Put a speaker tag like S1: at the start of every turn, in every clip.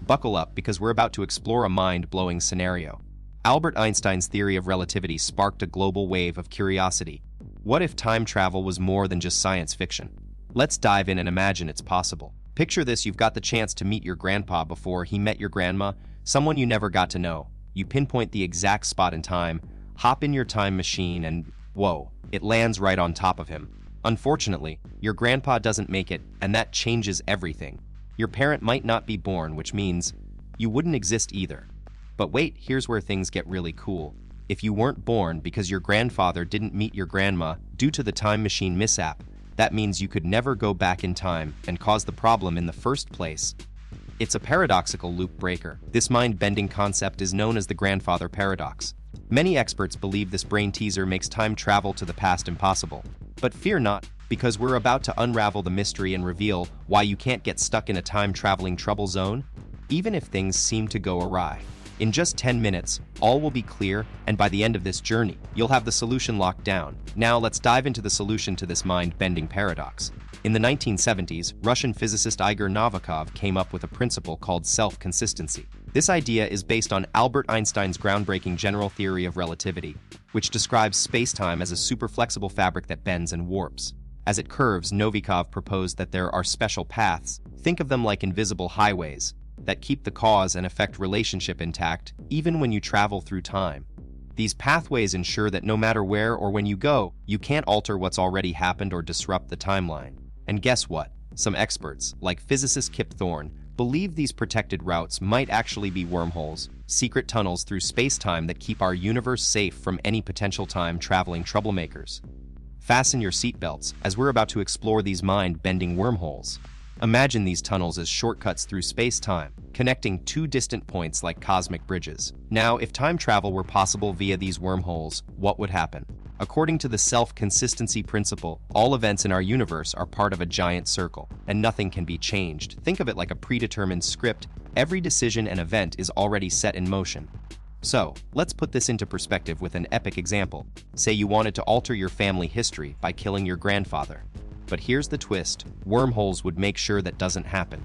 S1: Buckle up because we're about to explore a mind-blowing scenario. Albert Einstein's theory of relativity sparked a global wave of curiosity. What if time travel was more than just science fiction? Let's dive in and imagine it's possible. Picture this: you've got the chance to meet your grandpa before he met your grandma, someone you never got to know. You pinpoint the exact spot in time, hop in your time machine, and whoa, it lands right on top of him. Unfortunately, your grandpa doesn't make it, and that changes everything. Your parent might not be born, which means you wouldn't exist either. But wait, here's where things get really cool. If you weren't born because your grandfather didn't meet your grandma due to the time machine mishap, that means you could never go back in time and cause the problem in the first place. It's a paradoxical loop breaker. This mind-bending concept is known as the grandfather paradox. Many experts believe this brain teaser makes time travel to the past impossible. But fear not, because we're about to unravel the mystery and reveal why you can't get stuck in a time-traveling trouble zone, even if things seem to go awry. In just 10 minutes, all will be clear, and by the end of this journey, you'll have the solution locked down. Now let's dive into the solution to this mind-bending paradox. In the 1970s, Russian physicist Igor Novikov came up with a principle called self-consistency. This idea is based on Albert Einstein's groundbreaking general theory of relativity, which describes space-time as a super-flexible fabric that bends and warps. As it curves, Novikov proposed that there are special paths, think of them like invisible highways, that keep the cause and effect relationship intact even when you travel through time. These pathways ensure that no matter where or when you go, you can't alter what's already happened or disrupt the timeline. And guess what? Some experts, like physicist Kip Thorne, believe these protected routes might actually be wormholes, secret tunnels through space-time that keep our universe safe from any potential time-traveling troublemakers. Fasten your seatbelts, as we're about to explore these mind-bending wormholes. Imagine these tunnels as shortcuts through space-time, connecting two distant points like cosmic bridges. Now, if time travel were possible via these wormholes, what would happen? According to the self-consistency principle, all events in our universe are part of a giant circle, and nothing can be changed. Think of it like a predetermined script. Every decision and event is already set in motion. So, let's put this into perspective with an epic example. Say you wanted to alter your family history by killing your grandfather. But here's the twist: wormholes would make sure that doesn't happen.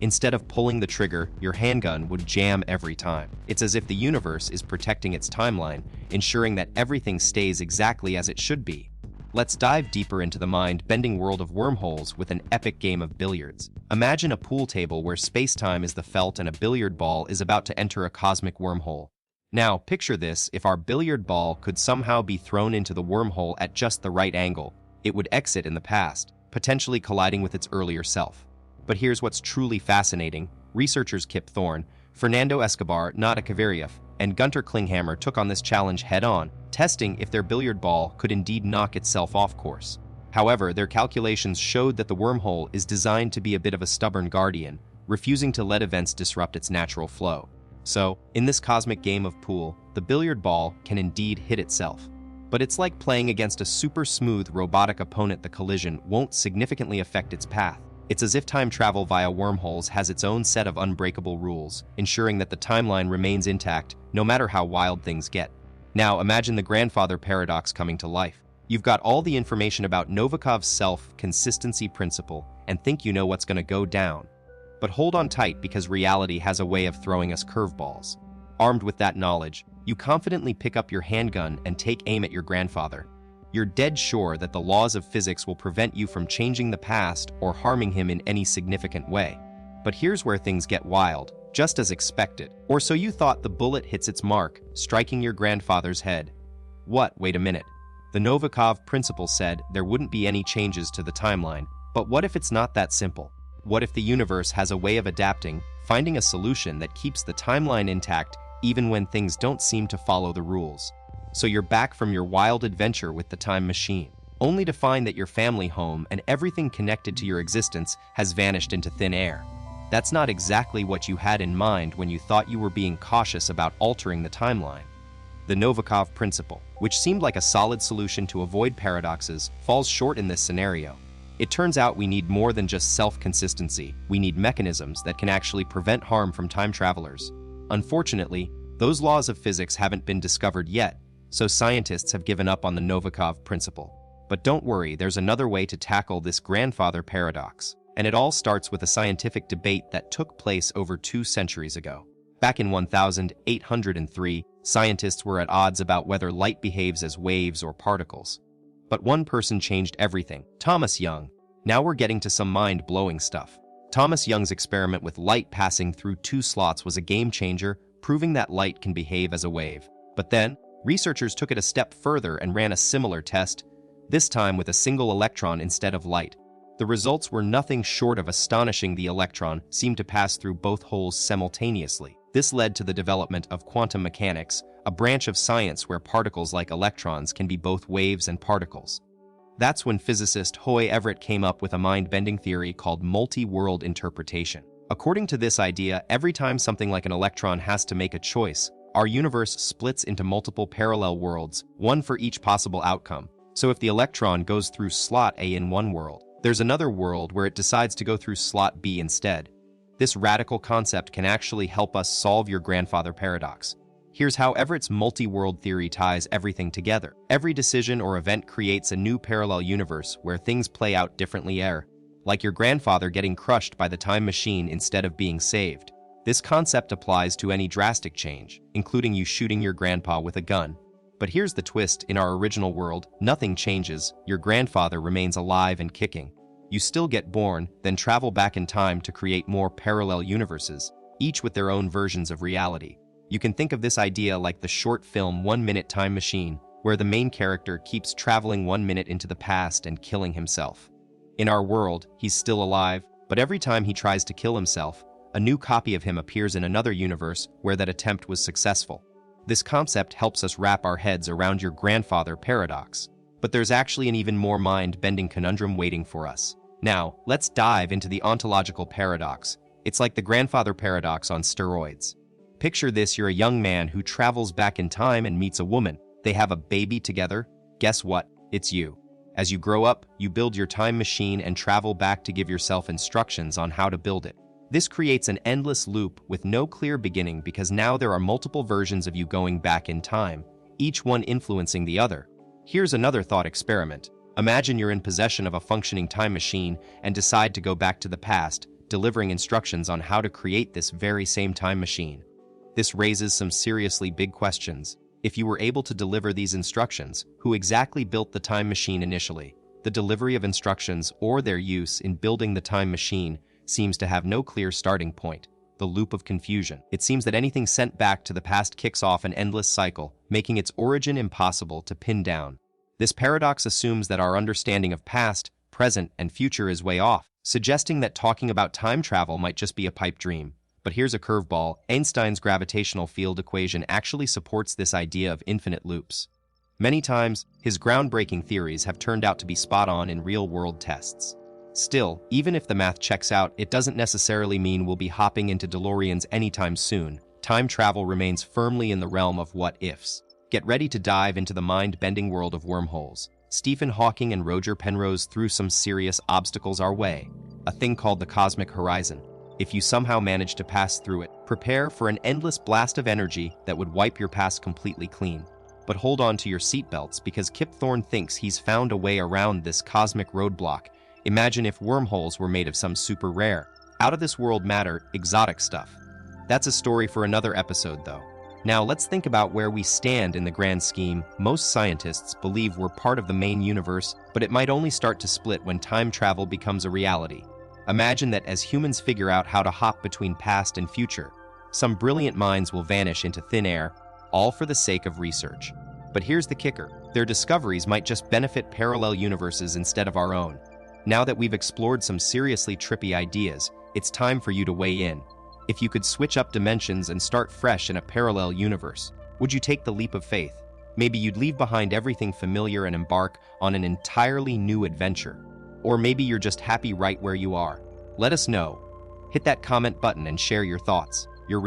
S1: Instead of pulling the trigger, your handgun would jam every time. It's as if the universe is protecting its timeline, ensuring that everything stays exactly as it should be. Let's dive deeper into the mind-bending world of wormholes with an epic game of billiards. Imagine a pool table where space-time is the felt and a billiard ball is about to enter a cosmic wormhole. Now, picture this: if our billiard ball could somehow be thrown into the wormhole at just the right angle, it would exit in the past, potentially colliding with its earlier self. But here's what's truly fascinating. Researchers Kip Thorne, Fernando Escobar Notikavariev, and Gunter Klinghammer took on this challenge head-on, testing if their billiard ball could indeed knock itself off course. However, their calculations showed that the wormhole is designed to be a bit of a stubborn guardian, refusing to let events disrupt its natural flow. So, in this cosmic game of pool, the billiard ball can indeed hit itself. But it's like playing against a super smooth robotic opponent. The collision won't significantly affect its path. It's as if time travel via wormholes has its own set of unbreakable rules, ensuring that the timeline remains intact no matter how wild things get. Now imagine the grandfather paradox coming to life. You've got all the information about Novikov's self-consistency principle and think you know what's going to go down. But hold on tight, because reality has a way of throwing us curveballs. Armed with that knowledge, you confidently pick up your handgun and take aim at your grandfather. You're dead sure that the laws of physics will prevent you from changing the past or harming him in any significant way. But here's where things get wild, just as expected. Or so you thought. The bullet hits its mark, striking your grandfather's head. What? Wait a minute. The Novikov principle said there wouldn't be any changes to the timeline. But what if it's not that simple? What if the universe has a way of adapting, finding a solution that keeps the timeline intact even when things don't seem to follow the rules? So you're back from your wild adventure with the time machine, only to find that your family home and everything connected to your existence has vanished into thin air. That's not exactly what you had in mind when you thought you were being cautious about altering the timeline. The Novikov principle, which seemed like a solid solution to avoid paradoxes, falls short in this scenario. It turns out we need more than just self-consistency. We need mechanisms that can actually prevent harm from time travelers. Unfortunately, those laws of physics haven't been discovered yet, so scientists have given up on the Novikov principle. But don't worry, there's another way to tackle this grandfather paradox. And it all starts with a scientific debate that took place over 2 centuries ago. Back in 1803, scientists were at odds about whether light behaves as waves or particles. But one person changed everything: Thomas Young. Now we're getting to some mind-blowing stuff. Thomas Young's experiment with light passing through 2 slots was a game-changer, proving that light can behave as a wave. But then, researchers took it a step further and ran a similar test, this time with a single electron instead of light. The results were nothing short of astonishing. The electron seemed to pass through both holes simultaneously. This led to the development of quantum mechanics, a branch of science where particles like electrons can be both waves and particles. That's when physicist Roy Everett came up with a mind-bending theory called multi-world interpretation. According to this idea, every time something like an electron has to make a choice, our universe splits into multiple parallel worlds, one for each possible outcome. So if the electron goes through slot A in one world, there's another world where it decides to go through slot B instead. This radical concept can actually help us solve your grandfather paradox. Here's how Everett's multi-world theory ties everything together. Every decision or event creates a new parallel universe where things play out differently, like your grandfather getting crushed by the time machine instead of being saved. This concept applies to any drastic change, including you shooting your grandpa with a gun. But here's the twist: in our original world, nothing changes. Your grandfather remains alive and kicking. You still get born, then travel back in time to create more parallel universes, each with their own versions of reality. You can think of this idea like the short film 1 Minute Time Machine, where the main character keeps traveling 1 minute into the past and killing himself. In our world, he's still alive, but every time he tries to kill himself, a new copy of him appears in another universe where that attempt was successful. This concept helps us wrap our heads around your grandfather paradox. But there's actually an even more mind-bending conundrum waiting for us. Now, let's dive into the ontological paradox. It's like the grandfather paradox on steroids. Picture this: you're a young man who travels back in time and meets a woman. They have a baby together. Guess what? It's you. As you grow up, you build your time machine and travel back to give yourself instructions on how to build it. This creates an endless loop with no clear beginning, because now there are multiple versions of you going back in time, each one influencing the other. Here's another thought experiment. Imagine you're in possession of a functioning time machine and decide to go back to the past, delivering instructions on how to create this very same time machine. This raises some seriously big questions. If you were able to deliver these instructions, who exactly built the time machine initially? The delivery of instructions, or their use in building the time machine, seems to have no clear starting point. The loop of confusion. It seems that anything sent back to the past kicks off an endless cycle, making its origin impossible to pin down. This paradox assumes that our understanding of past, present, and future is way off, suggesting that talking about time travel might just be a pipe dream. But here's a curveball: Einstein's gravitational field equation actually supports this idea of infinite loops. Many times, his groundbreaking theories have turned out to be spot on in real-world tests. Still, even if the math checks out, it doesn't necessarily mean we'll be hopping into DeLoreans anytime soon. Time travel remains firmly in the realm of what-ifs. Get ready to dive into the mind-bending world of wormholes. Stephen Hawking and Roger Penrose threw some serious obstacles our way, a thing called the cosmic horizon. If you somehow manage to pass through it, prepare for an endless blast of energy that would wipe your past completely clean. But hold on to your seatbelts, because Kip Thorne thinks he's found a way around this cosmic roadblock. Imagine if wormholes were made of some super rare, out-of-this-world matter, exotic stuff. That's a story for another episode, though. Now let's think about where we stand in the grand scheme. Most scientists believe we're part of the main universe, but it might only start to split when time travel becomes a reality. Imagine that as humans figure out how to hop between past and future, some brilliant minds will vanish into thin air, all for the sake of research. But here's the kicker: their discoveries might just benefit parallel universes instead of our own. Now that we've explored some seriously trippy ideas, it's time for you to weigh in. If you could switch up dimensions and start fresh in a parallel universe, would you take the leap of faith? Maybe you'd leave behind everything familiar and embark on an entirely new adventure. Or maybe you're just happy right where you are. Let us know. Hit that comment button and share your thoughts. Your